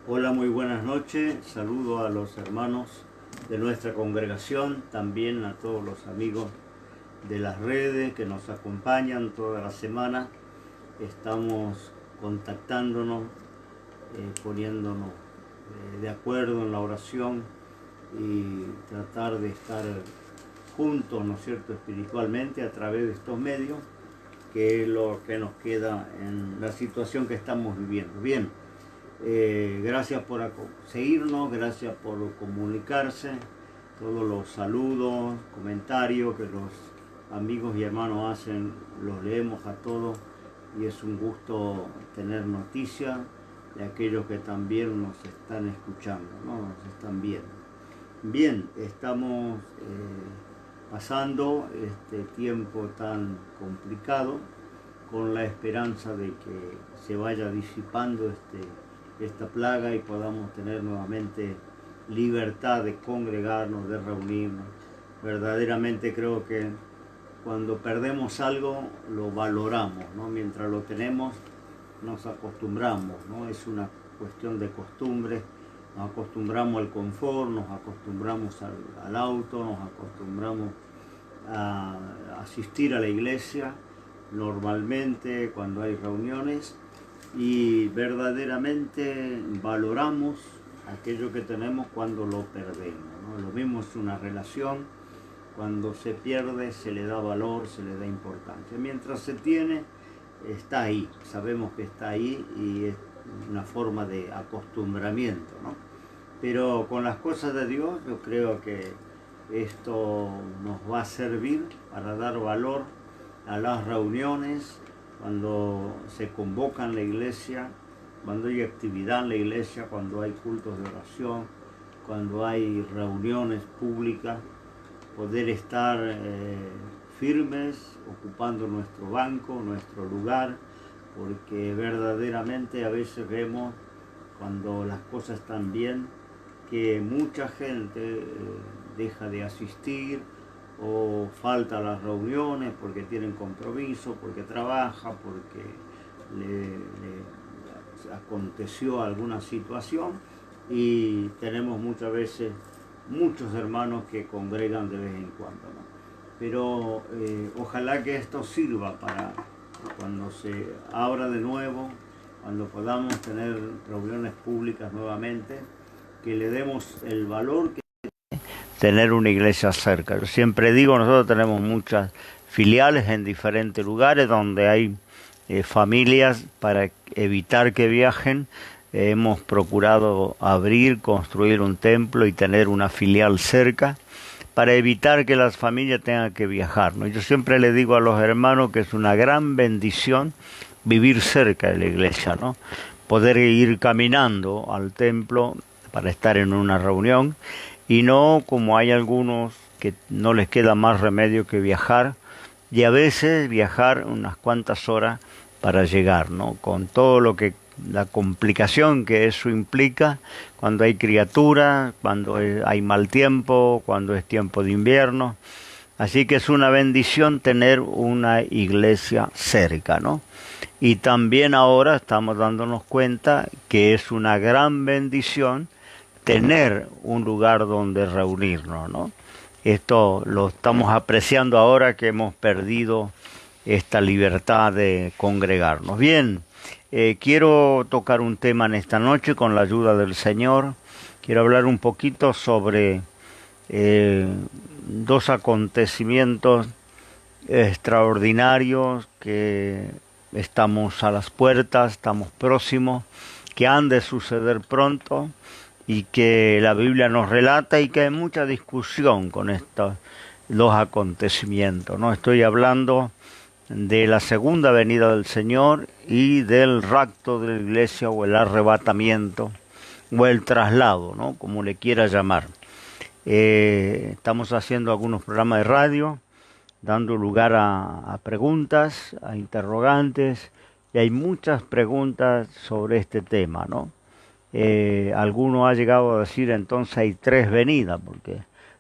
Hola, muy buenas noches. Saludo a los hermanos de nuestra congregación, también a todos los amigos de las redes que nos acompañan toda la semana. Estamos contactándonos, poniéndonos de acuerdo en la oración y tratar de estar juntos, ¿no es cierto?, espiritualmente a través de estos medios, que es lo que nos queda en la situación que estamos viviendo. Bien. Gracias por seguirnos, gracias por comunicarse, todos los saludos, comentarios que los amigos y hermanos hacen, los leemos a todos y es un gusto tener noticias de aquellos que también nos están escuchando, ¿no? Nos están viendo. Bien, estamos pasando este tiempo tan complicado con la esperanza de que se vaya disipando esta plaga y podamos tener nuevamente libertad de congregarnos, de reunirnos. Verdaderamente creo que cuando perdemos algo lo valoramos, ¿no? Mientras lo tenemos nos acostumbramos, ¿no? Es una cuestión de costumbre, nos acostumbramos al confort, nos acostumbramos al auto, nos acostumbramos a asistir a la iglesia normalmente cuando hay reuniones y verdaderamente valoramos aquello que tenemos cuando lo perdemos, ¿no? Lo mismo es una relación, cuando se pierde se le da valor, se le da importancia. Mientras se tiene, está ahí, sabemos que está ahí y es una forma de acostumbramiento, ¿no? Pero con las cosas de Dios yo creo que esto nos va a servir para dar valor a las reuniones, cuando se convoca en la iglesia, cuando hay actividad en la iglesia, cuando hay cultos de oración, cuando hay reuniones públicas, poder estar firmes, ocupando nuestro banco, nuestro lugar, porque verdaderamente a veces vemos, cuando las cosas están bien, que mucha gente deja de asistir o falta a las reuniones porque tienen compromiso, porque trabaja, porque le aconteció alguna situación y tenemos muchas veces muchos hermanos que congregan de vez en cuando, ¿no? Pero ojalá que esto sirva para cuando se abra de nuevo, cuando podamos tener reuniones públicas nuevamente, que le demos el valor que tener una iglesia cerca. Yo siempre digo, nosotros tenemos muchas filiales en diferentes lugares donde hay familias para evitar que viajen. Hemos procurado abrir, construir un templo y tener una filial cerca para evitar que las familias tengan que viajar, ¿no? Yo siempre le digo a los hermanos que es una gran bendición vivir cerca de la iglesia, ¿no? Poder ir caminando al templo para estar en una reunión y no como hay algunos que no les queda más remedio que viajar y a veces viajar unas cuantas horas para llegar, ¿no? Con todo lo que la complicación que eso implica cuando hay criaturas, cuando hay mal tiempo, cuando es tiempo de invierno. Así que es una bendición tener una iglesia cerca, ¿no? Y también ahora estamos dándonos cuenta que es una gran bendición tener un lugar donde reunirnos, ¿no? Esto lo estamos apreciando ahora que hemos perdido esta libertad de congregarnos. Bien, quiero tocar un tema en esta noche con la ayuda del Señor. Quiero hablar un poquito sobre eh, dos acontecimientos extraordinarios que estamos a las puertas, estamos próximos, que han de suceder pronto y que la Biblia nos relata y que hay mucha discusión con estos dos acontecimientos, ¿no? Estoy hablando de la segunda venida del Señor y del rapto de la iglesia o el arrebatamiento o el traslado, ¿no? Como le quiera llamar. Estamos haciendo algunos programas de radio, dando lugar a preguntas, a interrogantes, y hay muchas preguntas sobre este tema, ¿no? Alguno ha llegado a decir entonces hay tres venidas, porque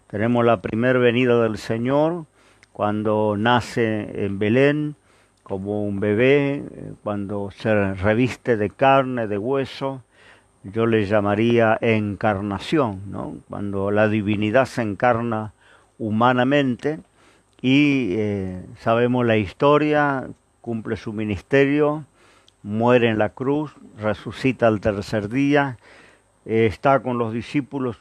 tenemos la primera venida del Señor, cuando nace en Belén como un bebé, cuando se reviste de carne, de hueso, yo le llamaría encarnación, ¿no? Cuando la divinidad se encarna humanamente y sabemos la historia, cumple su ministerio, muere en la cruz, resucita al tercer día, está con los discípulos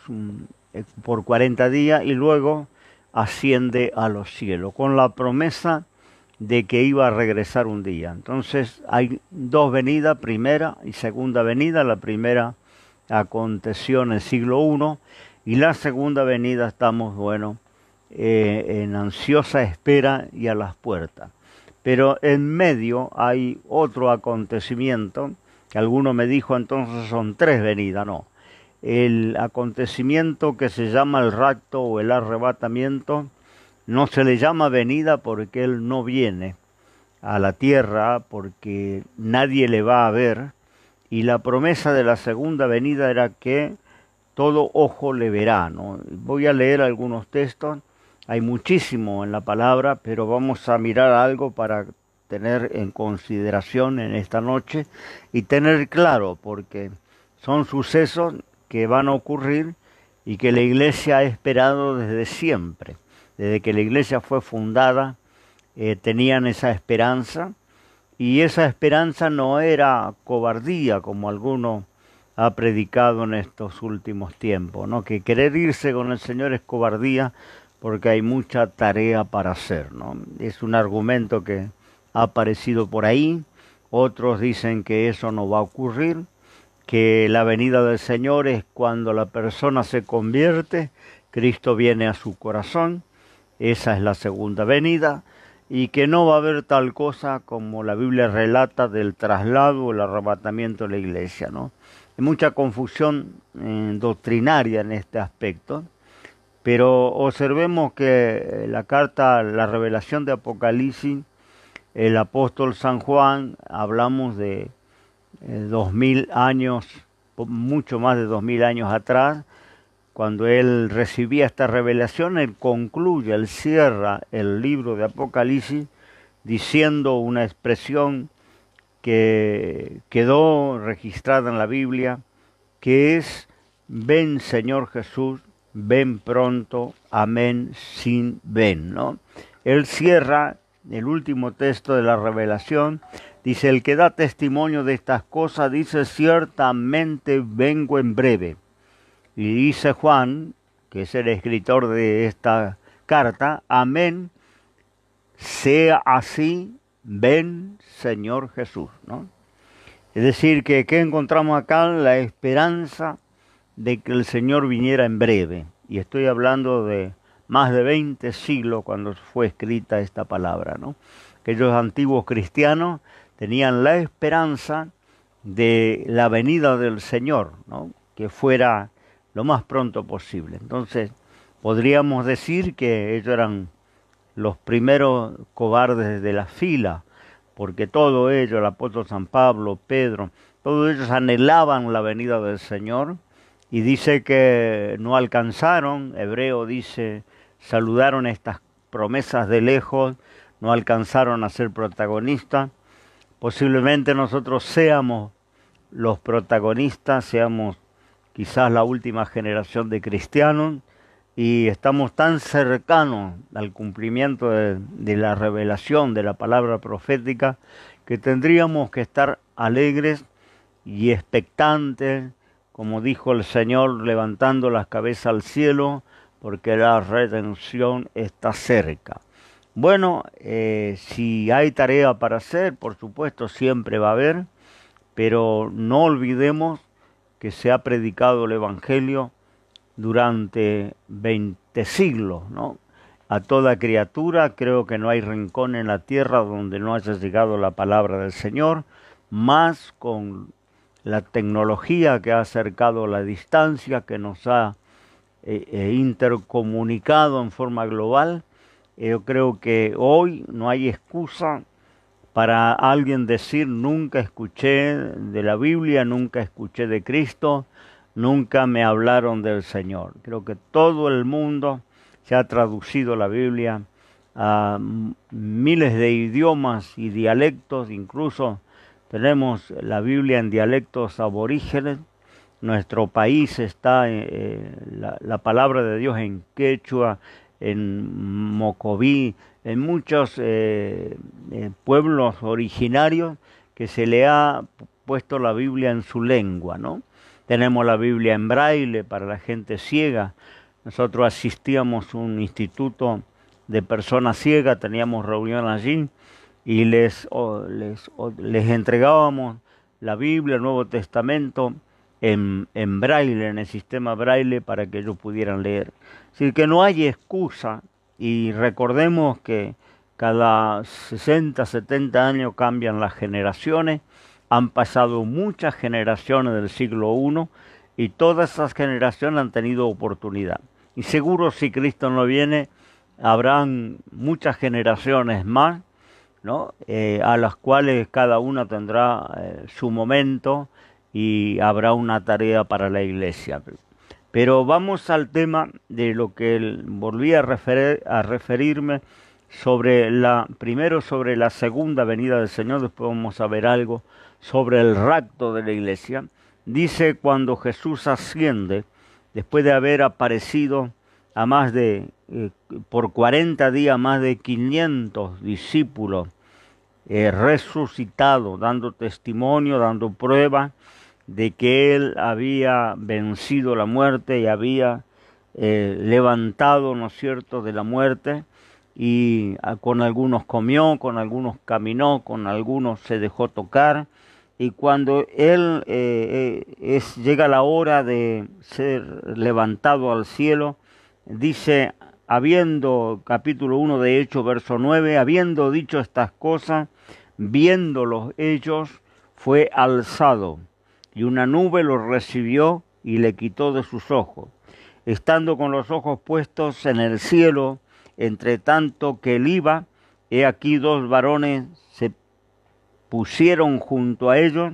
por 40 días y luego asciende a los cielos, con la promesa de que iba a regresar un día. Entonces hay dos venidas, primera y segunda venida. La primera aconteció en el siglo I y la segunda venida estamos, bueno, en ansiosa espera y a las puertas. Pero en medio hay otro acontecimiento, que alguno me dijo entonces son tres venidas, no. El acontecimiento que se llama el rapto o el arrebatamiento no se le llama venida porque Él no viene a la tierra, porque nadie le va a ver, y la promesa de la segunda venida era que todo ojo le verá, ¿no? Voy a leer algunos textos, hay muchísimo en la palabra, pero vamos a mirar algo para tener en consideración en esta noche y tener claro, porque son sucesos que van a ocurrir y que la iglesia ha esperado desde siempre. Desde que la iglesia fue fundada, tenían esa esperanza, y esa esperanza no era cobardía, como alguno ha predicado en estos últimos tiempos, ¿no? Que querer irse con el Señor es cobardía porque hay mucha tarea para hacer, ¿no? Es un argumento que ha aparecido por ahí. Otros dicen que eso no va a ocurrir, que la venida del Señor es cuando la persona se convierte, Cristo viene a su corazón, esa es la segunda venida, y que no va a haber tal cosa como la Biblia relata del traslado o el arrebatamiento de la iglesia, ¿no? Hay mucha confusión doctrinaria en este aspecto, pero observemos que la carta, la revelación de Apocalipsis, el apóstol San Juan, hablamos de 2000 años, mucho más de 2000 años atrás, cuando él recibía esta revelación, él concluye, él cierra el libro de Apocalipsis diciendo una expresión que quedó registrada en la Biblia, que es: ven Señor Jesús, ven pronto, amén, sin ven, ¿no? Él cierra el último texto de la revelación, dice: el que da testimonio de estas cosas dice: ciertamente vengo en breve. Y dice Juan, que es el escritor de esta carta: amén, sea así, ven Señor Jesús, ¿no? Es decir, que ¿qué encontramos acá? La esperanza de que el Señor viniera en breve. Y estoy hablando de más de 20 siglos cuando fue escrita esta palabra, ¿no? Aquellos antiguos cristianos tenían la esperanza de la venida del Señor, ¿no? Que fuera lo más pronto posible. Entonces, podríamos decir que ellos eran los primeros cobardes de la fila, porque todo ello, el apóstol San Pablo, Pedro, todos ellos anhelaban la venida del Señor, y dice que no alcanzaron. Hebreo dice, saludaron estas promesas de lejos, no alcanzaron a ser protagonistas. Posiblemente nosotros seamos los protagonistas, seamos quizás la última generación de cristianos, y estamos tan cercanos al cumplimiento de la revelación de la palabra profética que tendríamos que estar alegres y expectantes, como dijo el Señor, levantando las cabezas al cielo, porque la redención está cerca. Bueno, si hay tarea para hacer, por supuesto siempre va a haber, pero no olvidemos que se ha predicado el Evangelio durante 20 siglos, ¿no? A toda criatura, creo que no hay rincón en la tierra donde no haya llegado la palabra del Señor, más con la tecnología que ha acercado la distancia, que nos ha intercomunicado en forma global. Yo creo que hoy no hay excusa para alguien decir: nunca escuché de la Biblia, nunca escuché de Cristo, nunca me hablaron del Señor. Creo que todo el mundo se ha traducido la Biblia a miles de idiomas y dialectos, incluso tenemos la Biblia en dialectos aborígenes. nuestro país está la palabra de Dios en quechua, en mocoví, en muchos pueblos originarios que se le ha puesto la Biblia en su lengua, ¿no? Tenemos la Biblia en braille para la gente ciega. Nosotros asistíamos a un instituto de personas ciegas, teníamos reunión allí y les entregábamos la Biblia, el Nuevo Testamento, en braille, en el sistema braille, para que ellos pudieran leer. Es decir, que no hay excusa, y recordemos que cada 60, 70 años cambian las generaciones. Han pasado muchas generaciones del siglo I y todas esas generaciones han tenido oportunidad. Y seguro si Cristo no viene, habrán muchas generaciones más, ¿no? A las cuales cada una tendrá su momento y habrá una tarea para la iglesia. Pero vamos al tema de lo que volví a referirme primero sobre la segunda venida del Señor, después vamos a ver algo sobre el rapto de la iglesia. Dice, cuando Jesús asciende, después de haber aparecido a por 40 días, más de 500 discípulos resucitados, dando testimonio, dando prueba de que Él había vencido la muerte y había levantado, ¿no es cierto?, de la muerte, y con algunos comió, con algunos caminó, con algunos se dejó tocar, y cuando Él llega la hora de ser levantado al cielo, dice, capítulo 1 de Hechos, verso 9, habiendo dicho estas cosas, viéndolos ellos, fue alzado, y una nube lo recibió y le quitó de sus ojos. Estando con los ojos puestos en el cielo, entre tanto que él iba, he aquí dos varones se pusieron junto a ellos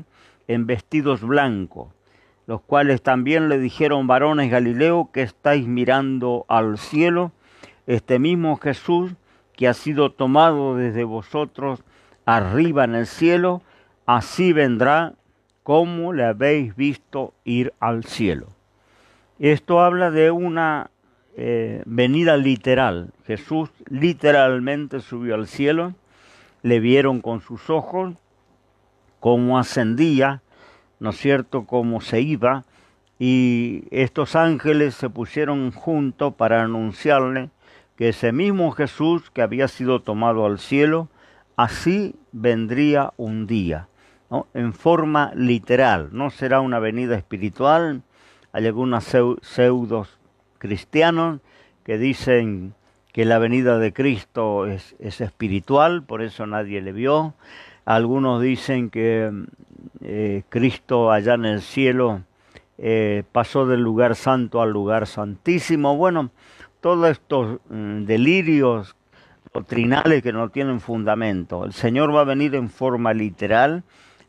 en vestidos blancos, los cuales también le dijeron, varones Galileo, que estáis mirando al cielo, este mismo Jesús que ha sido tomado desde vosotros arriba en el cielo, así vendrá como le habéis visto ir al cielo. Esto habla de una venida literal. Jesús literalmente subió al cielo, le vieron con sus ojos cómo ascendía, ¿no es cierto?, cómo se iba, y estos ángeles se pusieron juntos para anunciarle que ese mismo Jesús que había sido tomado al cielo, así vendría un día, ¿no?, en forma literal. No será una venida espiritual. Hay algunos pseudos cristianos que dicen que la venida de Cristo es espiritual, por eso nadie le vio. Algunos dicen que Cristo allá en el cielo pasó del lugar santo al lugar santísimo. Bueno, todos estos delirios doctrinales que no tienen fundamento. El Señor va a venir en forma literal.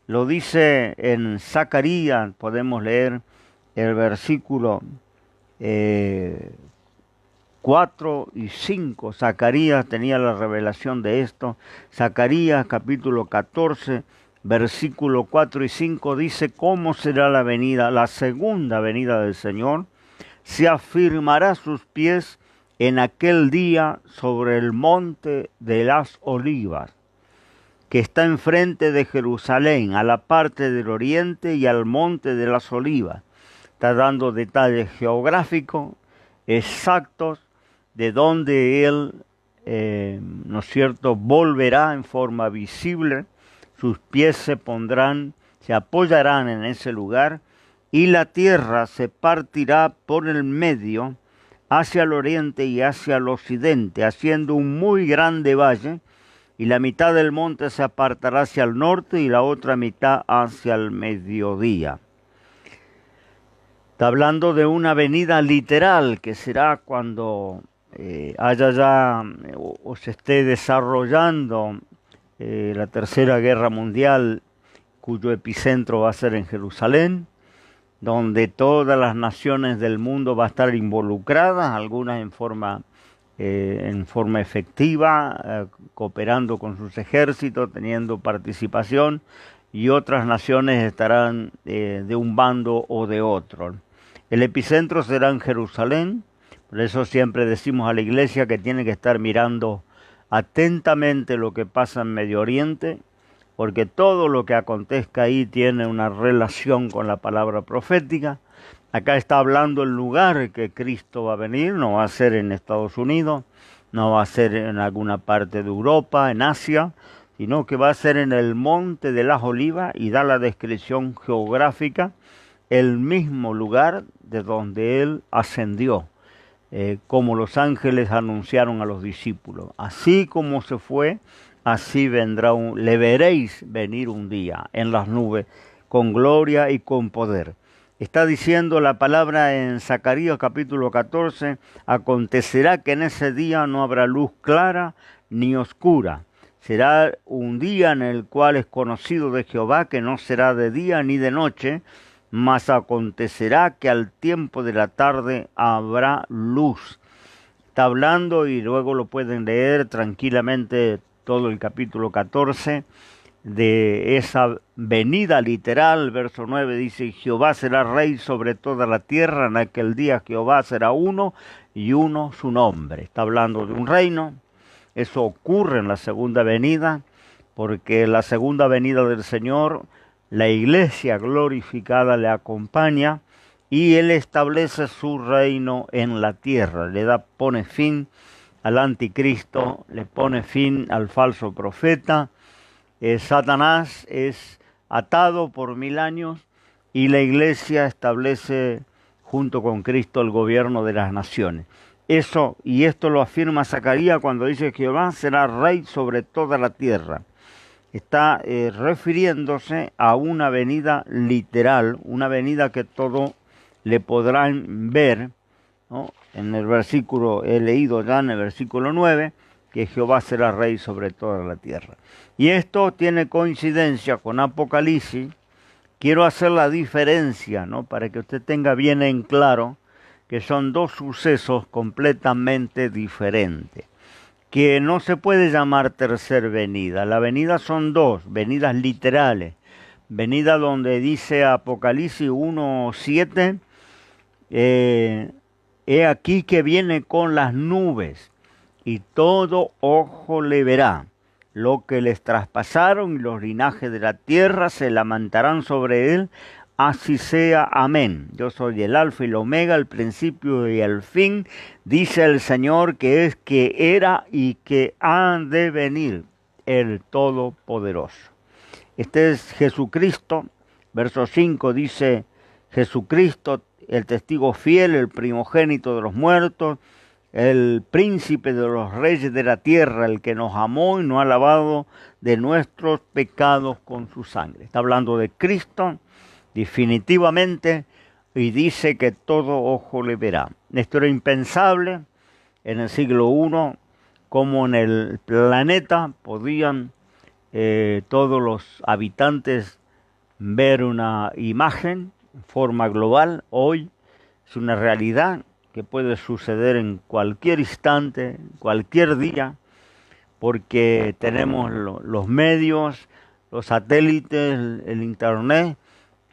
Lo dice en Zacarías, podemos leer el versículo 4 y 5. Zacarías tenía la revelación de esto. Zacarías capítulo 14, versículo 4 y 5 dice, ¿cómo será la segunda venida del Señor? Se afirmará sus pies en aquel día sobre el monte de las olivas, que está enfrente de Jerusalén, a la parte del oriente y al monte de las olivas. Está dando detalles geográficos exactos de donde Él, ¿no es cierto?, volverá en forma visible. Sus pies se apoyarán en ese lugar, y la tierra se partirá por el medio hacia el oriente y hacia el occidente, haciendo un muy grande valle, y la mitad del monte se apartará hacia el norte y la otra mitad hacia el mediodía. Está hablando de una venida literal que será cuando haya ya o se esté desarrollando la Tercera Guerra Mundial, cuyo epicentro va a ser en Jerusalén, donde todas las naciones del mundo van a estar involucradas, algunas en forma efectiva, cooperando con sus ejércitos, teniendo participación, y otras naciones estarán de un bando o de otro. El epicentro será en Jerusalén, por eso siempre decimos a la iglesia que tiene que estar mirando atentamente lo que pasa en Medio Oriente, porque todo lo que acontezca ahí tiene una relación con la palabra profética. Acá está hablando el lugar que Cristo va a venir, no va a ser en Estados Unidos, no va a ser en alguna parte de Europa, en Asia, sino que va a ser en el Monte de las Olivas, y da la descripción geográfica, el mismo lugar de donde Él ascendió, como los ángeles anunciaron a los discípulos. Así como se fue, así vendrá, le veréis venir un día en las nubes, con gloria y con poder. Está diciendo la palabra en Zacarías capítulo 14, acontecerá que en ese día no habrá luz clara ni oscura. Será un día en el cual es conocido de Jehová, que no será de día ni de noche, mas acontecerá que al tiempo de la tarde habrá luz. Está hablando, y luego lo pueden leer tranquilamente todo el capítulo 14, de esa venida literal. Verso 9 dice: Jehová será rey sobre toda la tierra, en aquel día Jehová será uno y uno su nombre. Está hablando de un reino. Eso ocurre en la segunda venida, porque la segunda venida del Señor, la iglesia glorificada le acompaña, y Él establece su reino en la tierra. Pone fin al anticristo, le pone fin al falso profeta. Satanás es atado por 1000 años, y la iglesia establece junto con Cristo el gobierno de las naciones. Esto lo afirma Zacarías cuando dice: Jehová será rey sobre toda la tierra. Está refiriéndose a una venida literal, una venida que todos le podrán ver, ¿no? En el versículo, he leído ya en el versículo 9, que Jehová será rey sobre toda la tierra. Y esto tiene coincidencia con Apocalipsis. Quiero hacer la diferencia, ¿no?, para que usted tenga bien en claro que son dos sucesos completamente diferentes, que no se puede llamar tercer venida. La venida son dos, venidas literales. Venida donde dice Apocalipsis 1:7, he aquí que viene con las nubes, y todo ojo le verá. Lo que les traspasaron, y los linajes de la tierra se lamentarán sobre él. Así sea, amén. Yo soy el alfa y el omega, el principio y el fin, dice el Señor, que es, que era y que ha de venir, el Todopoderoso. Este es Jesucristo. Verso 5 dice: Jesucristo, el testigo fiel, el primogénito de los muertos, el príncipe de los reyes de la tierra, el que nos amó y nos ha lavado de nuestros pecados con su sangre. Está hablando de Cristo, definitivamente, y dice que todo ojo le verá. Esto era impensable en el siglo I, como en el planeta podían todos los habitantes ver una imagen en forma global. Hoy es una realidad que puede suceder en cualquier instante, cualquier día, porque tenemos los medios, los satélites, el internet,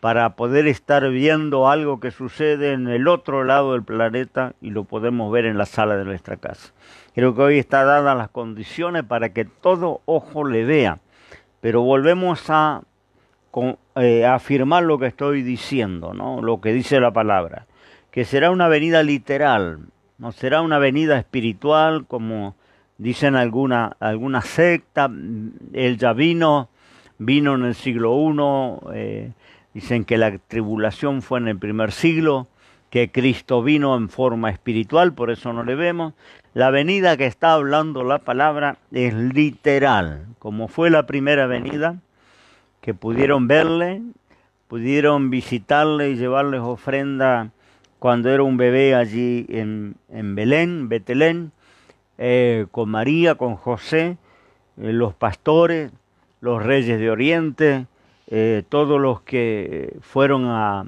para poder estar viendo algo que sucede en el otro lado del planeta, y lo podemos ver en la sala de nuestra casa. Creo que hoy está dadas las condiciones para que todo ojo le vea, pero volvemos a afirmar lo que estoy diciendo, ¿no?, lo que dice la palabra, que será una venida literal, no será una venida espiritual como dicen alguna secta. Él ya vino en el siglo I, dicen que la tribulación fue en el primer siglo, que Cristo vino en forma espiritual, por eso no le vemos. La venida que está hablando la palabra es literal, como fue la primera venida, que pudieron verle, pudieron visitarle y llevarles ofrenda cuando era un bebé allí en Belén, Betelén, con María, con José, los pastores, los reyes de Oriente, todos los que fueron a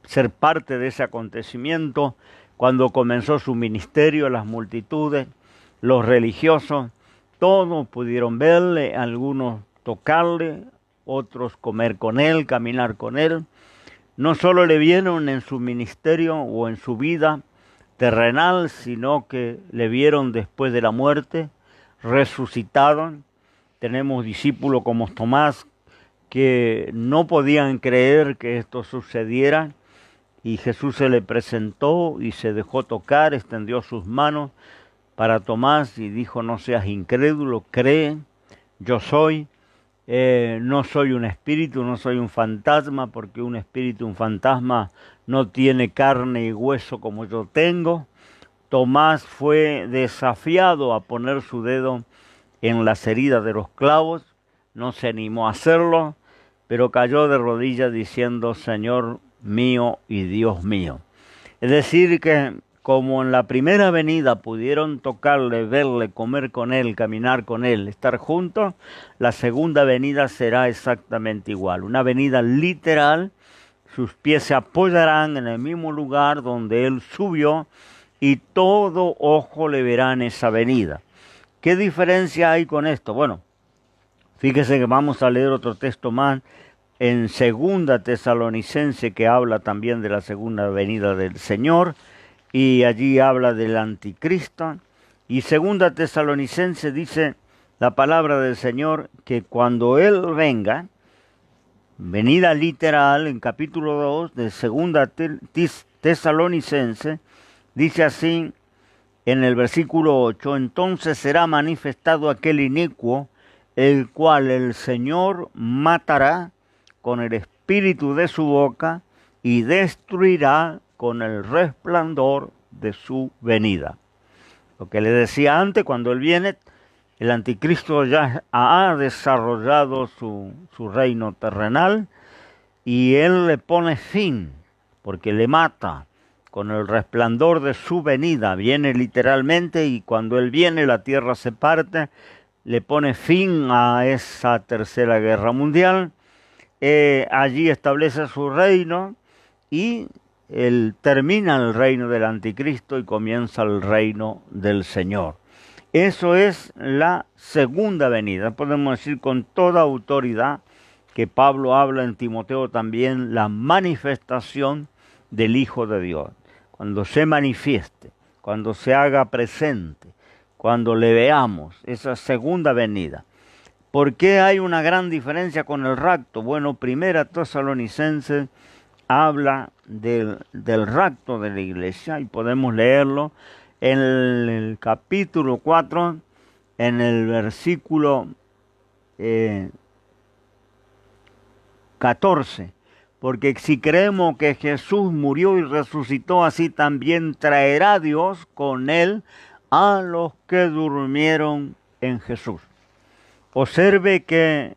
ser parte de ese acontecimiento cuando comenzó su ministerio, las multitudes, los religiosos, todos pudieron verle, algunos tocarle, otros comer con Él, caminar con Él. No solo le vieron en su ministerio o en su vida terrenal, sino que le vieron después de la muerte, resucitaron. Tenemos discípulos como Tomás que no podían creer que esto sucediera, y Jesús se le presentó y se dejó tocar, extendió sus manos para Tomás y dijo: no seas incrédulo, cree, yo soy. No soy un espíritu, no soy un fantasma, porque un espíritu, un fantasma, no tiene carne y hueso como yo tengo. Tomás fue desafiado a poner su dedo en las heridas de los clavos, no se animó a hacerlo, pero cayó de rodillas diciendo: Señor mío y Dios mío. Es decir que como en la primera venida pudieron tocarle, verle, comer con Él, caminar con Él, estar juntos, la segunda venida será exactamente igual. Una venida literal, sus pies se apoyarán en el mismo lugar donde Él subió y todo ojo le verá en esa venida. ¿Qué diferencia hay con esto? Bueno, fíjese que vamos a leer otro texto más en 2 Tesalonicenses, que habla también de la segunda venida del Señor, y allí habla del anticristo. Y 2 Tesalonicenses dice la palabra del Señor que cuando Él venga, venida literal, en capítulo 2 de 2 Tesalonicenses, dice así en el versículo 8: entonces será manifestado aquel inicuo, el cual el Señor matará con el espíritu de su boca y destruirá con el resplandor de su venida. Lo que le decía antes, cuando Él viene, el anticristo ya ha desarrollado su reino terrenal y Él le pone fin, porque le mata con el resplandor de su venida. Viene literalmente, y cuando Él viene la tierra se parte, le pone fin a esa tercera guerra mundial. Allí establece su reino y Él termina el reino del anticristo y comienza el reino del Señor. Eso es la segunda venida. Podemos decir con toda autoridad que Pablo habla en Timoteo también, la manifestación del Hijo de Dios. Cuando se manifieste, cuando se haga presente, cuando le veamos, esa segunda venida. ¿Por qué hay una gran diferencia con el rapto? Bueno, 1 Tesalonicenses habla del rapto de la iglesia, y podemos leerlo en el capítulo 4, en el versículo 14. Porque si creemos que Jesús murió y resucitó, así también traerá Dios con Él a los que durmieron en Jesús. Observe que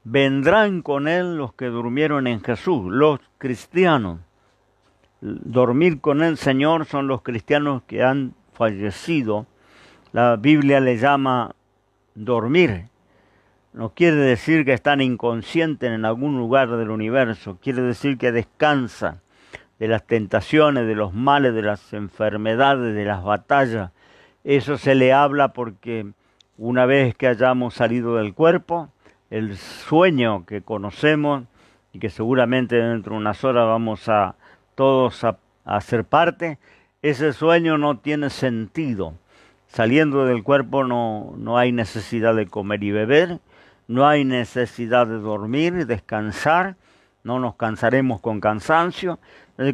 vendrán con Él los que durmieron en Jesús, los cristianos. Dormir con el Señor son los cristianos que han fallecido. La Biblia le llama dormir. No quiere decir que están inconscientes en algún lugar del universo. Quiere decir que descansan de las tentaciones, de los males, de las enfermedades, de las batallas. Eso se le habla porque una vez que hayamos salido del cuerpo, el sueño que conocemos y que seguramente dentro de unas horas vamos a todos a hacer parte, ese sueño no tiene sentido. Saliendo del cuerpo no hay necesidad de comer y beber, no hay necesidad de dormir y descansar, no nos cansaremos con cansancio.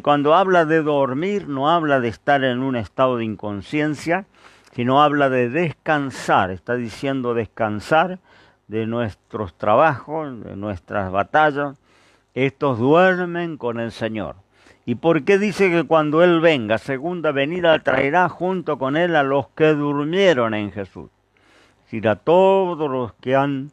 Cuando habla de dormir, no habla de estar en un estado de inconsciencia, sino habla de descansar. Está diciendo descansar de nuestros trabajos, de nuestras batallas. Estos duermen con el Señor. ¿Y por qué dice que cuando Él venga, segunda venida, traerá junto con Él a los que durmieron en Jesús? Es decir, a todos los que han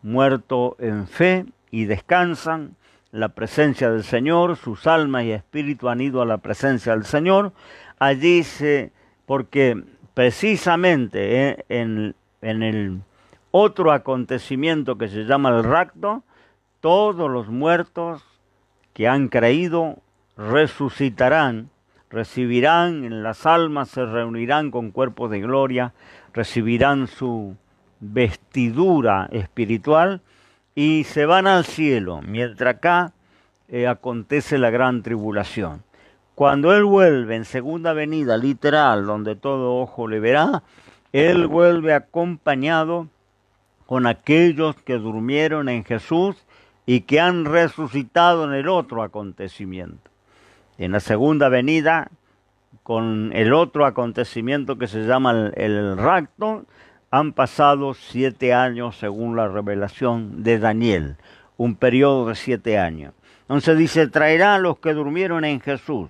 muerto en fe y descansan en la presencia del Señor, sus almas y espíritu han ido a la presencia del Señor. Allí porque precisamente en el otro acontecimiento que se llama el rapto, todos los muertos que han creído resucitarán, recibirán en las almas, se reunirán con cuerpos de gloria, recibirán su vestidura espiritual y se van al cielo, mientras acá acontece la gran tribulación. Cuando Él vuelve en segunda venida, literal, donde todo ojo le verá, Él vuelve acompañado con aquellos que durmieron en Jesús y que han resucitado en el otro acontecimiento. En la segunda venida, con el otro acontecimiento que se llama el rapto, han pasado 7 años según la revelación de Daniel, un periodo de 7 años. Entonces dice, traerá a los que durmieron en Jesús,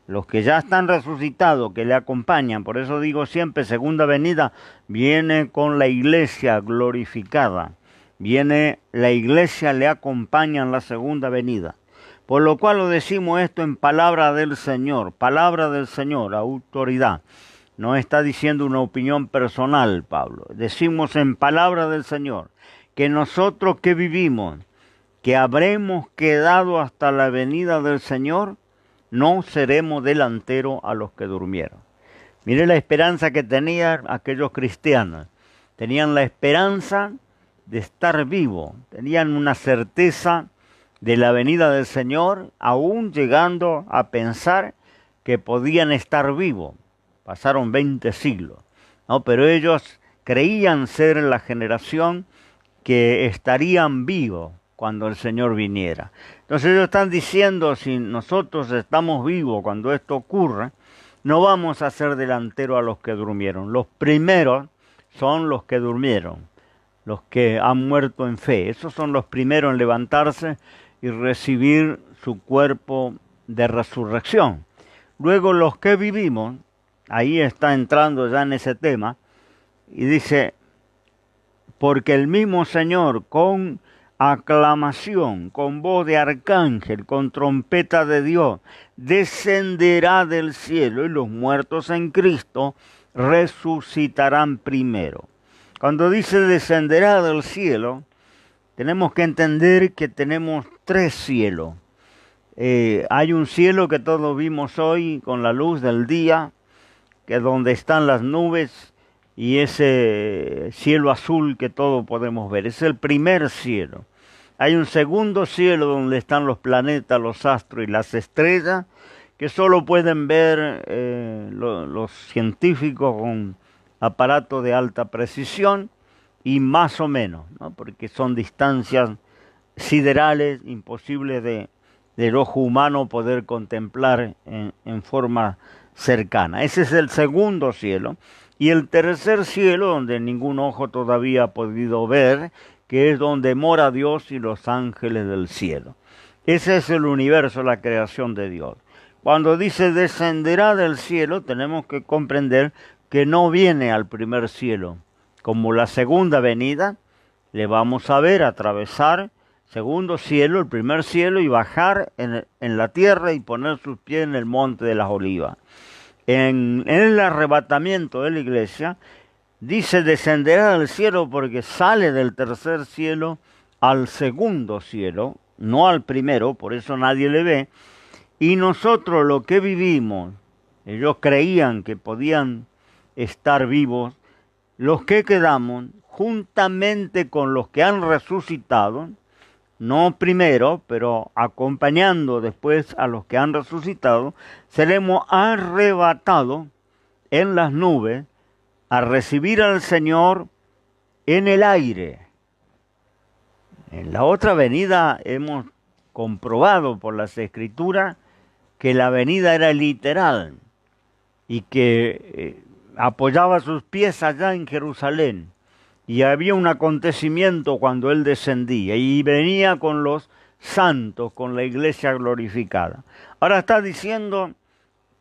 los que ya están resucitados, que le acompañan. Por eso digo siempre, segunda venida viene con la iglesia glorificada. Viene la iglesia, le acompaña en la segunda venida. Por lo cual lo decimos esto en palabra del Señor, autoridad. No está diciendo una opinión personal, Pablo. Decimos en palabra del Señor que nosotros que vivimos, que habremos quedado hasta la venida del Señor, no seremos delanteros a los que durmieron. Mire la esperanza que tenían aquellos cristianos. Tenían la esperanza de estar vivos, tenían una certeza de la venida del Señor, aún llegando a pensar que podían estar vivos. Pasaron 20 siglos, ¿no? Pero ellos creían ser la generación que estarían vivos cuando el Señor viniera. Entonces ellos están diciendo, si nosotros estamos vivos cuando esto ocurra, no vamos a ser delanteros a los que durmieron. Los primeros son los que durmieron, los que han muerto en fe. Esos son los primeros en levantarse y recibir su cuerpo de resurrección. Luego los que vivimos, ahí está entrando ya en ese tema, y dice, porque el mismo Señor con aclamación, con voz de arcángel, con trompeta de Dios, descenderá del cielo y los muertos en Cristo resucitarán primero. Cuando dice descenderá del cielo, tenemos que entender que tenemos 3 cielos. Hay un cielo que todos vimos hoy con la luz del día, que es donde están las nubes, y ese cielo azul que todos podemos ver. Es el primer cielo. Hay un segundo cielo donde están los planetas, los astros y las estrellas, que solo pueden ver los científicos con aparatos de alta precisión y más o menos, ¿no? Porque son distancias siderales, imposibles del ojo humano poder contemplar en forma cercana. Ese es el segundo cielo. Y el tercer cielo, donde ningún ojo todavía ha podido ver, que es donde mora Dios y los ángeles del cielo. Ese es el universo, la creación de Dios. Cuando dice descenderá del cielo, tenemos que comprender que no viene al primer cielo. Como la segunda venida, le vamos a ver atravesar segundo cielo, el primer cielo, y bajar en la tierra y poner sus pies en el monte de las olivas. En el arrebatamiento de la iglesia, dice descenderá del cielo porque sale del tercer cielo al segundo cielo, no al primero, por eso nadie le ve. Y nosotros lo que vivimos, ellos creían que podían estar vivos, los que quedamos juntamente con los que han resucitado, no primero, pero acompañando después a los que han resucitado, seremos arrebatados en las nubes a recibir al Señor en el aire. En la otra venida hemos comprobado por las Escrituras que la venida era literal y que apoyaba sus pies allá en Jerusalén. Y había un acontecimiento cuando Él descendía y venía con los santos, con la iglesia glorificada. Ahora está diciendo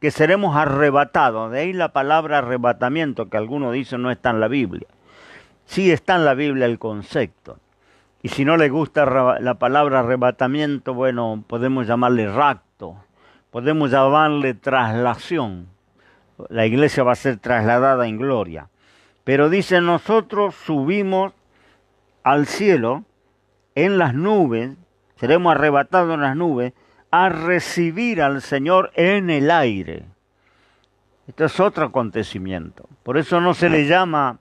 que seremos arrebatados, de ahí la palabra arrebatamiento, que algunos dicen no está en la Biblia. Sí está en la Biblia el concepto. Y si no le gusta la palabra arrebatamiento, bueno, podemos llamarle rapto, podemos llamarle traslación. La iglesia va a ser trasladada en gloria. Pero dice, nosotros subimos al cielo en las nubes, seremos arrebatados en las nubes, a recibir al Señor en el aire. Esto es otro acontecimiento. Por eso no se le llama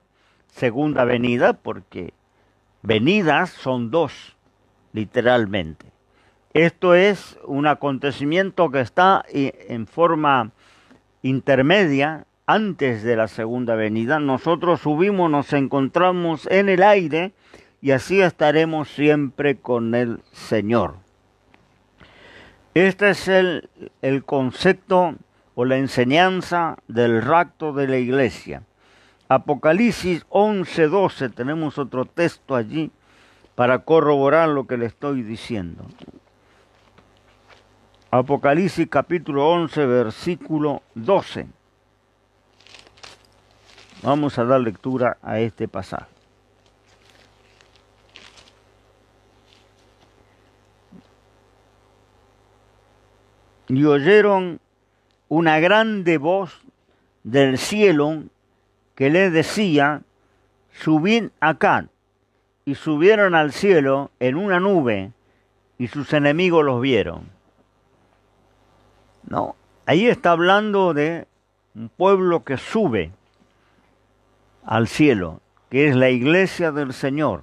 segunda venida, porque venidas son 2. literalmente. Esto es un acontecimiento que está en forma intermedia antes de la segunda venida. Nosotros subimos, nos encontramos en el aire y así estaremos siempre con el Señor. Este es el concepto o la enseñanza del rapto de la iglesia. Apocalipsis 11:12, tenemos otro texto allí para corroborar lo que le estoy diciendo. Apocalipsis capítulo 11, versículo 12. Vamos a dar lectura a este pasaje. Y oyeron una grande voz del cielo que les decía, subid acá. Y subieron al cielo en una nube, y sus enemigos los vieron. No, ahí está hablando de un pueblo que sube al cielo, que es la iglesia del Señor,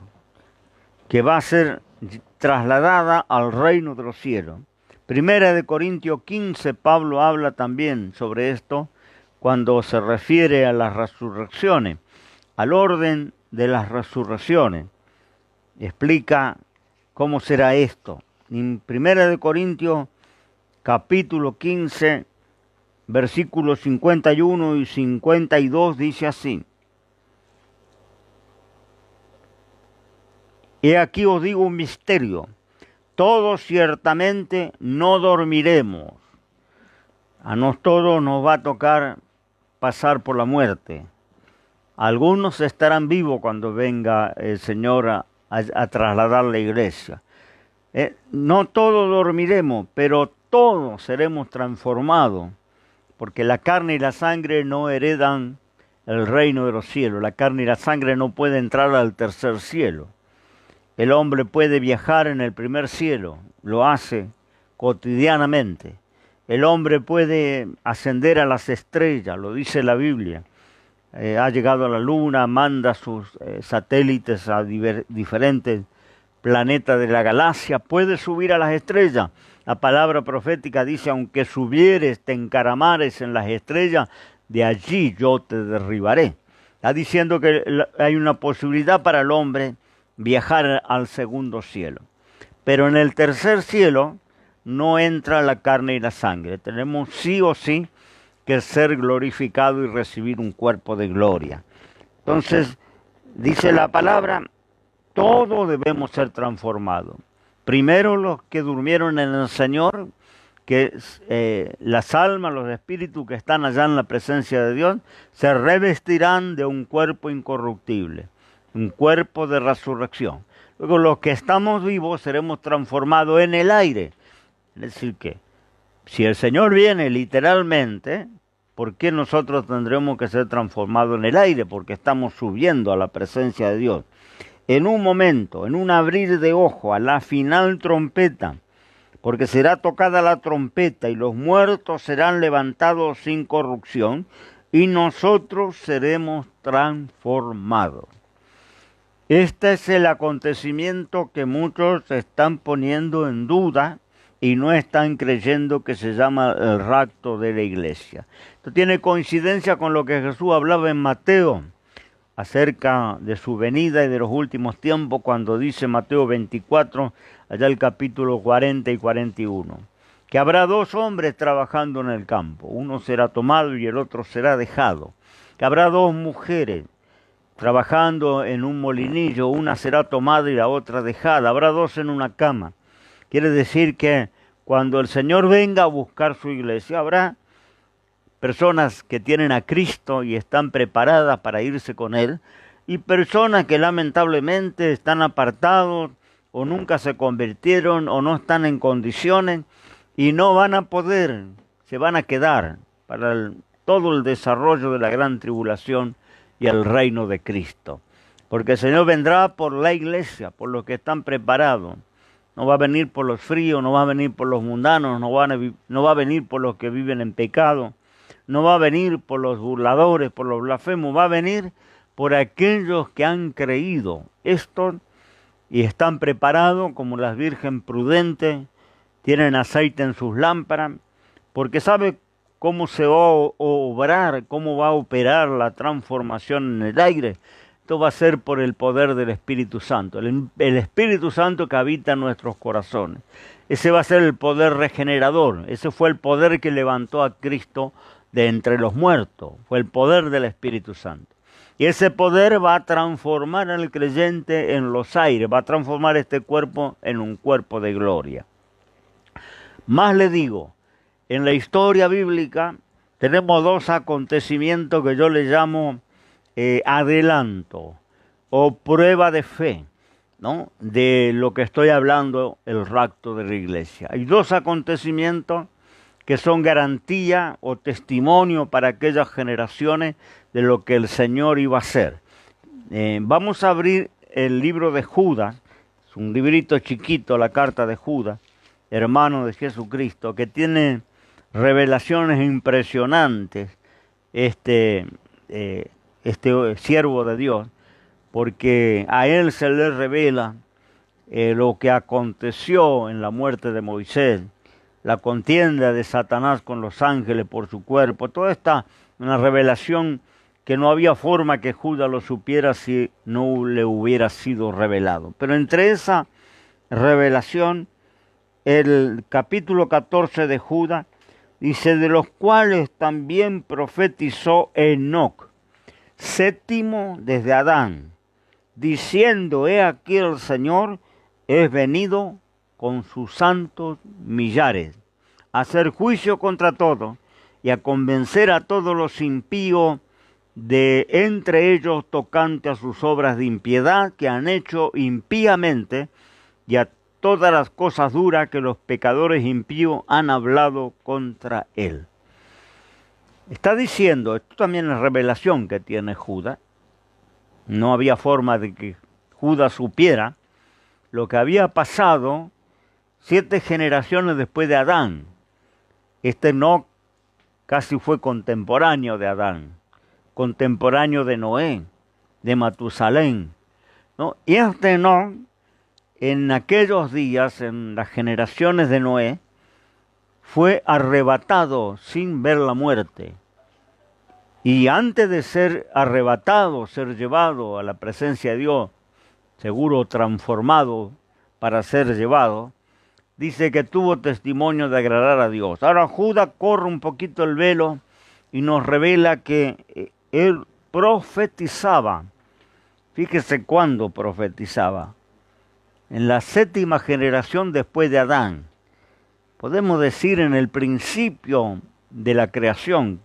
que va a ser trasladada al reino de los cielos. Primera de Corintios 15, Pablo habla también sobre esto cuando se refiere a las resurrecciones, al orden de las resurrecciones. Explica cómo será esto. En Primera de Corintios capítulo 15, versículos 51 y 52 dice así. He aquí os digo un misterio. Todos ciertamente no dormiremos. A todos nos va a tocar pasar por la muerte. Algunos estarán vivos cuando venga el Señor a trasladar la iglesia. No todos dormiremos, pero todos seremos transformados, porque la carne y la sangre no heredan el reino de los cielos. La carne y la sangre no pueden entrar al tercer cielo. El hombre puede viajar en el primer cielo, lo hace cotidianamente. El hombre puede ascender a las estrellas, lo dice la Biblia. Ha llegado a la luna, manda sus satélites a diferentes planetas de la galaxia, puede subir a las estrellas. La palabra profética dice, aunque subieres, te encaramares en las estrellas, de allí yo te derribaré. Está diciendo que hay una posibilidad para el hombre viajar al segundo cielo. Pero en el tercer cielo no entra la carne y la sangre. Tenemos sí o sí que ser glorificado y recibir un cuerpo de gloria. Entonces, dice la palabra, todos debemos ser transformados. Primero los que durmieron en el Señor, que las almas, los espíritus que están allá en la presencia de Dios, se revestirán de un cuerpo incorruptible, un cuerpo de resurrección. Luego los que estamos vivos seremos transformados en el aire. Es decir que si el Señor viene literalmente, ¿por qué nosotros tendremos que ser transformados en el aire? Porque estamos subiendo a la presencia de Dios. En un momento, en un abrir de ojo, a la final trompeta, porque será tocada la trompeta y los muertos serán levantados sin corrupción y nosotros seremos transformados. Este es el acontecimiento que muchos están poniendo en duda y no están creyendo, que se llama el rapto de la iglesia. Esto tiene coincidencia con lo que Jesús hablaba en Mateo acerca de su venida y de los últimos tiempos, cuando dice Mateo 24, allá el capítulo 40 y 41, que habrá dos hombres trabajando en el campo, uno será tomado y el otro será dejado, que habrá dos mujeres trabajando en un molinillo, una será tomada y la otra dejada, habrá dos en una cama. Quiere decir que cuando el Señor venga a buscar su iglesia, habrá personas que tienen a Cristo y están preparadas para irse con Él, y personas que lamentablemente están apartados o nunca se convirtieron o no están en condiciones y no van a poder, se van a quedar para todo el desarrollo de la gran tribulación y el reino de Cristo. Porque el Señor vendrá por la iglesia, por los que están preparados. No va a venir por los fríos, no va a venir por los mundanos, no va a venir por los que viven en pecado, no va a venir por los burladores, por los blasfemos, va a venir por aquellos que han creído. Estos y están preparados como las virgen prudentes, tienen aceite en sus lámparas, porque sabe cómo se va a obrar, cómo va a operar la transformación en el aire. Esto va a ser por el poder del Espíritu Santo, el Espíritu Santo que habita en nuestros corazones. Ese va a ser el poder regenerador, ese fue el poder que levantó a Cristo de entre los muertos, fue el poder del Espíritu Santo. Y ese poder va a transformar al creyente en los aires, va a transformar este cuerpo en un cuerpo de gloria. Más le digo, en la historia bíblica tenemos dos acontecimientos que yo le llamo adelanto o prueba de fe, ¿no?, de lo que estoy hablando, el rapto de la iglesia. Hay dos acontecimientos que son garantía o testimonio para aquellas generaciones de lo que el Señor iba a hacer. Vamos a abrir el libro de Judas, es un librito chiquito, la carta de Judas, hermano de Jesucristo, que tiene revelaciones impresionantes, este siervo de Dios, porque a él se le revela lo que aconteció en la muerte de Moisés, la contienda de Satanás con los ángeles por su cuerpo. Toda esta una revelación que no había forma que Judas lo supiera si no le hubiera sido revelado. Pero entre esa revelación, el capítulo 14 de Judas dice: de los cuales también profetizó Enoc, séptimo desde Adán, diciendo: he aquí el Señor es venido con sus santos millares, a hacer juicio contra todos y a convencer a todos los impíos de entre ellos tocante a sus obras de impiedad que han hecho impíamente, y a todas las cosas duras que los pecadores impíos han hablado contra él. Está diciendo, esto también es revelación que tiene Judas, no había forma de que Judas supiera lo que había pasado 7 generaciones después de Adán. Enoc casi fue contemporáneo de Adán, contemporáneo de Noé, de Matusalén, ¿no? Y Enoc, en aquellos días, en las generaciones de Noé, fue arrebatado sin ver la muerte. Y antes de ser arrebatado, ser llevado a la presencia de Dios, seguro transformado para ser llevado, dice que tuvo testimonio de agradar a Dios. Ahora Judas corre un poquito el velo y nos revela que él profetizaba. Fíjese cuándo profetizaba. En la 7ª generación después de Adán. Podemos decir en el principio de la creación.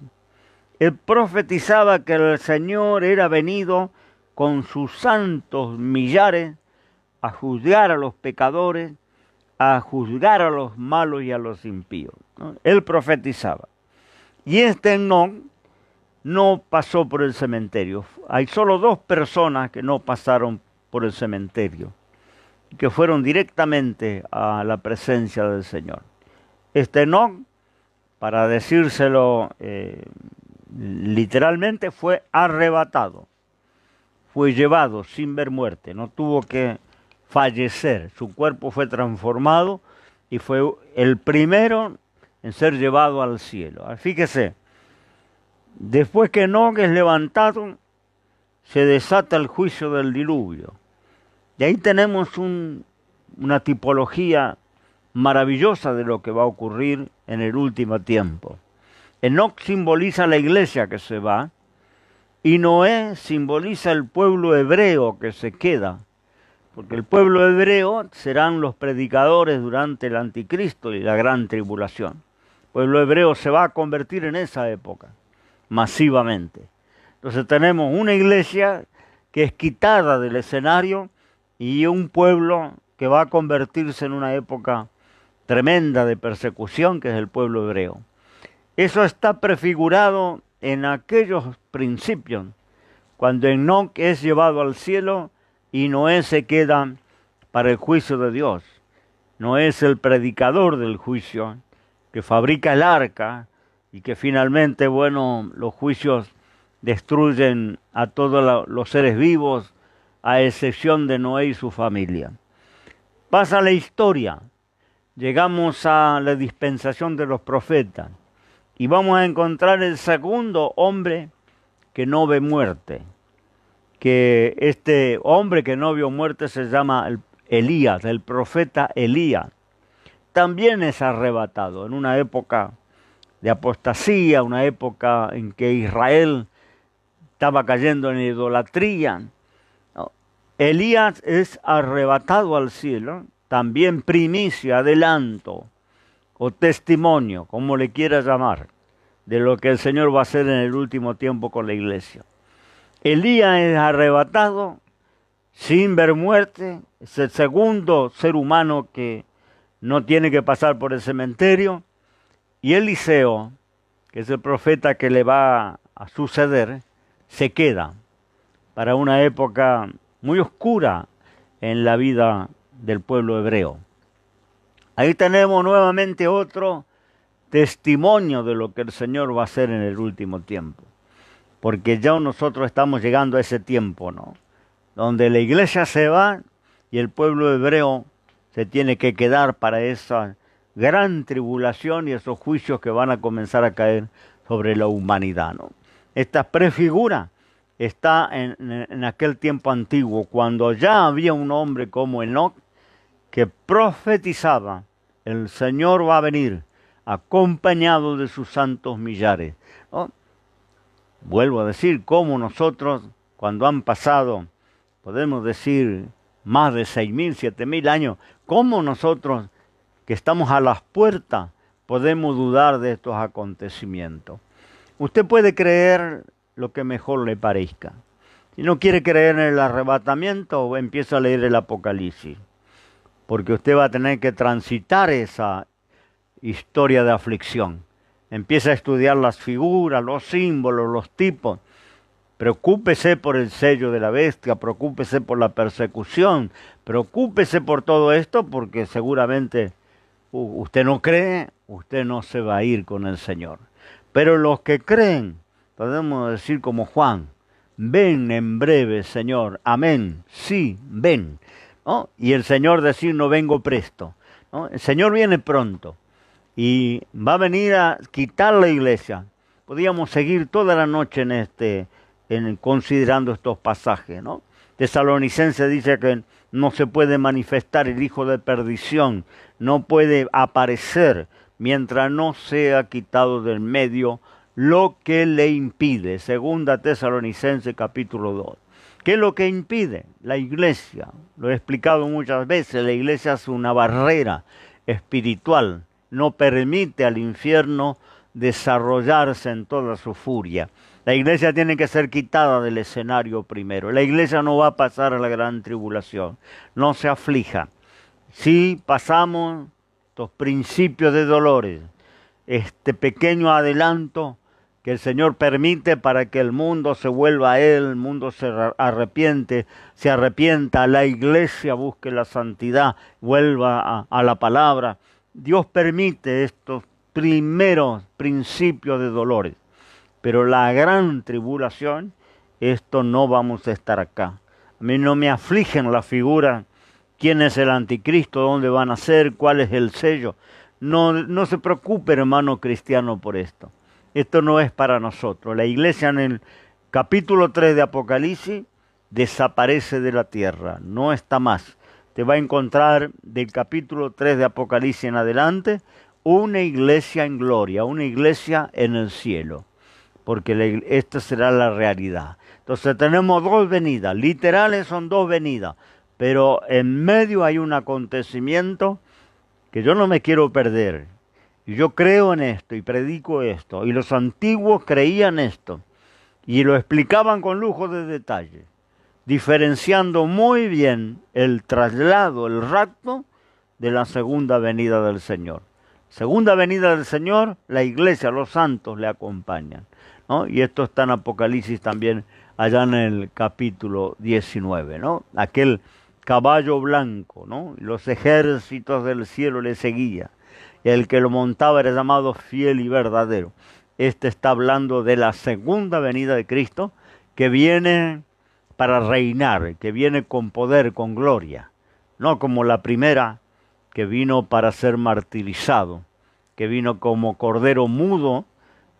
Él profetizaba que el Señor era venido con sus santos millares a juzgar a los pecadores, a juzgar a los malos y a los impíos, ¿no? Él profetizaba. Y Enoc no pasó por el cementerio. Hay solo 2 personas que no pasaron por el cementerio, que fueron directamente a la presencia del Señor. Enoc, para decírselo literalmente, fue arrebatado, fue llevado sin ver muerte, no tuvo que fallecer, su cuerpo fue transformado y fue el primero en ser llevado al cielo. Fíjese, después que Enoc es levantado, se desata el juicio del diluvio. Y ahí tenemos una tipología maravillosa de lo que va a ocurrir en el último tiempo. Enoc simboliza la iglesia que se va, y Noé simboliza el pueblo hebreo que se queda, porque el pueblo hebreo serán los predicadores durante el anticristo y la gran tribulación. El pueblo hebreo se va a convertir en esa época, masivamente. Entonces tenemos una iglesia que es quitada del escenario y un pueblo que va a convertirse en una época tremenda de persecución, que es el pueblo hebreo. Eso está prefigurado en aquellos principios, cuando Enoc es llevado al cielo y Noé se queda para el juicio de Dios. Noé es el predicador del juicio, que fabrica el arca y que finalmente, bueno, los juicios destruyen a todos los seres vivos, a excepción de Noé y su familia. Pasa la historia, llegamos a la dispensación de los profetas y vamos a encontrar el segundo hombre que no ve muerte. Que este hombre que no vio muerte se llama Elías, el profeta Elías. También es arrebatado en una época de apostasía, una época en que Israel estaba cayendo en idolatría. Elías es arrebatado al cielo, también primicia, adelanto o testimonio, como le quiera llamar, de lo que el Señor va a hacer en el último tiempo con la iglesia. Elías es arrebatado sin ver muerte, es el segundo ser humano que no tiene que pasar por el cementerio, y Eliseo, que es el profeta que le va a suceder, se queda para una época muy oscura en la vida del pueblo hebreo. Ahí tenemos nuevamente otro testimonio de lo que el Señor va a hacer en el último tiempo. Porque ya nosotros estamos llegando a ese tiempo, ¿no? Donde la iglesia se va y el pueblo hebreo se tiene que quedar para esa gran tribulación y esos juicios que van a comenzar a caer sobre la humanidad, ¿no? Esta prefigura está en aquel tiempo antiguo, cuando ya había un hombre como Enoc que profetizaba: el Señor va a venir acompañado de sus santos millares, ¿no? Vuelvo a decir, como nosotros, cuando han pasado, podemos decir, más de 6.000, 7.000 años, cómo nosotros, que estamos a las puertas, podemos dudar de estos acontecimientos. Usted puede creer lo que mejor le parezca. Si no quiere creer en el arrebatamiento, empieza a leer el Apocalipsis, porque usted va a tener que transitar esa historia de aflicción. Empieza a estudiar las figuras, los símbolos, los tipos. Preocúpese por el sello de la bestia, preocúpese por la persecución, preocúpese por todo esto, porque seguramente usted no cree, usted no se va a ir con el Señor. Pero los que creen, podemos decir como Juan: ven en breve, Señor, amén, sí, ven, ¿no? Y el Señor decir: no vengo presto, ¿no? El Señor viene pronto y va a venir a quitar la iglesia. Podríamos seguir toda la noche considerando estos pasajes, ¿no? Tesalonicenses dice que no se puede manifestar el hijo de perdición, no puede aparecer mientras no sea quitado del medio lo que le impide. Segunda Tesalonicenses capítulo 2. ¿Qué es lo que impide? La iglesia. Lo he explicado muchas veces, la iglesia es una barrera espiritual, no permite al infierno desarrollarse en toda su furia. La iglesia tiene que ser quitada del escenario primero. La iglesia no va a pasar a la gran tribulación. No se aflija. Si pasamos estos principios de dolores, este pequeño adelanto que el Señor permite para que el mundo se vuelva a Él, el mundo se arrepienta, la iglesia busque la santidad, vuelva a la palabra. Dios permite estos primeros principios de dolores. Pero la gran tribulación, esto no vamos a estar acá. A mí no me afligen la figura, quién es el anticristo, dónde van a ser, cuál es el sello. No se preocupe, hermano cristiano, por esto. Esto no es para nosotros. La iglesia en el capítulo 3 de Apocalipsis desaparece de la tierra, no está más. Te va a encontrar del capítulo 3 de Apocalipsis en adelante una iglesia en gloria, una iglesia en el cielo, porque esta será la realidad. Entonces tenemos dos venidas, literales son dos venidas, pero en medio hay un acontecimiento que yo no me quiero perder. Yo creo en esto y predico esto, y los antiguos creían esto, y lo explicaban con lujo de detalle, diferenciando muy bien el traslado, el rapto, de la segunda venida del Señor. Segunda venida del Señor, la iglesia, los santos le acompañan, ¿no? Y esto está en Apocalipsis también, allá en el capítulo 19, ¿no? Aquel caballo blanco, ¿no? Los ejércitos del cielo le seguían. El que lo montaba era llamado fiel y verdadero. Este está hablando de la segunda venida de Cristo, que viene para reinar, que viene con poder, con gloria, no como la primera que vino para ser martirizado, que vino como cordero mudo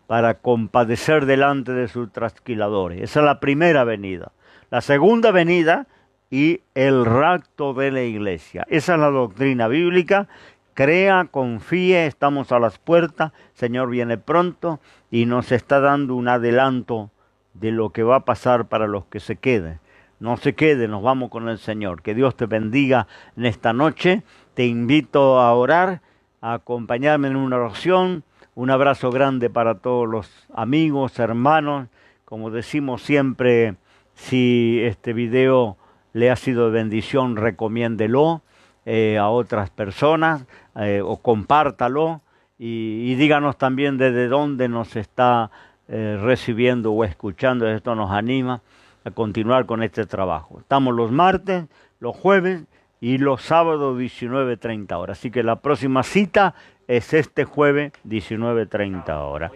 para compadecer delante de sus trasquiladores. Esa es la primera venida. La segunda venida y el rapto de la iglesia. Esa es la doctrina bíblica. Crea, confíe, estamos a las puertas, Señor viene pronto y nos está dando un adelanto de lo que va a pasar para los que se queden. No se queden, nos vamos con el Señor. Que Dios te bendiga en esta noche. Te invito a orar, a acompañarme en una oración. Un abrazo grande para todos los amigos, hermanos. Como decimos siempre, si este video le ha sido de bendición, recomiéndelo a otras personas o compártalo y díganos también desde dónde nos está recibiendo o escuchando. Esto nos anima a continuar con este trabajo. Estamos los martes, los jueves y los sábados 19:30 horas. Así que la próxima cita es este jueves 19:30 horas.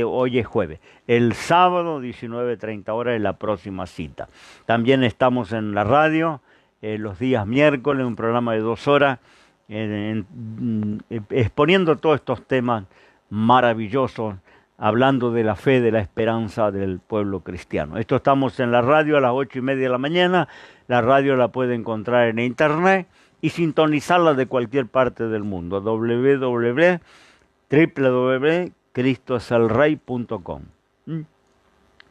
Hoy es jueves. El sábado 19:30 horas es la próxima cita. También estamos en la radio los días miércoles, un programa de 2 horas, exponiendo todos estos temas maravillosos, hablando de la fe, de la esperanza del pueblo cristiano. Esto estamos en la radio a las 8:30 de la mañana. La radio la puede encontrar en internet y sintonizarla de cualquier parte del mundo. www.cristoeselrey.com.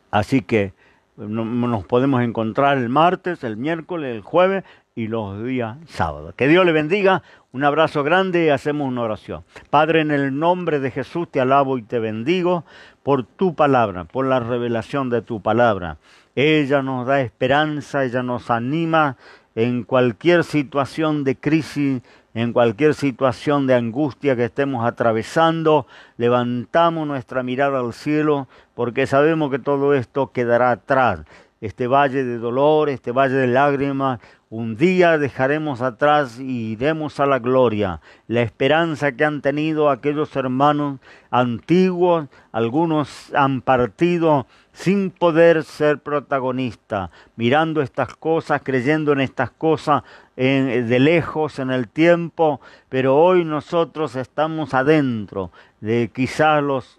Así que nos podemos encontrar el martes, el miércoles, el jueves y los días sábados. Que Dios le bendiga. Un abrazo grande y hacemos una oración. Padre, en el nombre de Jesús te alabo y te bendigo por tu palabra, por la revelación de tu palabra. Ella nos da esperanza, ella nos anima en cualquier situación de crisis, en cualquier situación de angustia que estemos atravesando. Levantamos nuestra mirada al cielo porque sabemos que todo esto quedará atrás. Este valle de dolor, este valle de lágrimas, un día dejaremos atrás y iremos a la gloria. La esperanza que han tenido aquellos hermanos antiguos, algunos han partido sin poder ser protagonistas, mirando estas cosas, creyendo en estas cosas de lejos en el tiempo, pero hoy nosotros estamos adentro de quizás las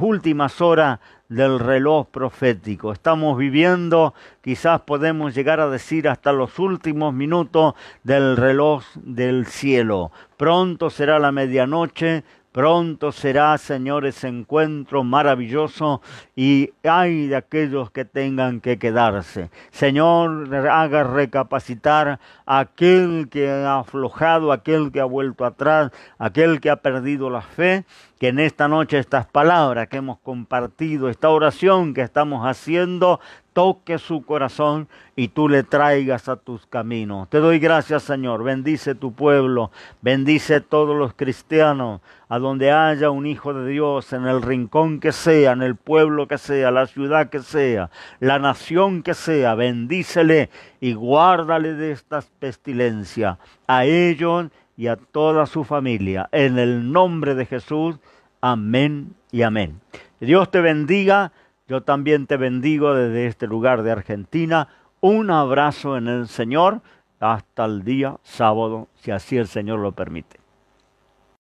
últimas horas del reloj profético. Estamos viviendo, quizás podemos llegar a decir hasta los últimos minutos del reloj del cielo. Pronto será la medianoche, pronto será, Señor, ese encuentro maravilloso y ay de aquellos que tengan que quedarse. Señor, haga recapacitar a aquel que ha aflojado, aquel que ha vuelto atrás, aquel que ha perdido la fe, que en esta noche estas palabras que hemos compartido, esta oración que estamos haciendo, toque su corazón y tú le traigas a tus caminos. Te doy gracias, Señor. Bendice tu pueblo, bendice todos los cristianos, a donde haya un hijo de Dios, en el rincón que sea, en el pueblo que sea, la ciudad que sea, la nación que sea, bendícele y guárdale de estas pestilencias, a ellos y a toda su familia. En el nombre de Jesús, amén y amén. Dios te bendiga. Yo también te bendigo desde este lugar de Argentina. Un abrazo en el Señor. Hasta el día sábado, si así el Señor lo permite.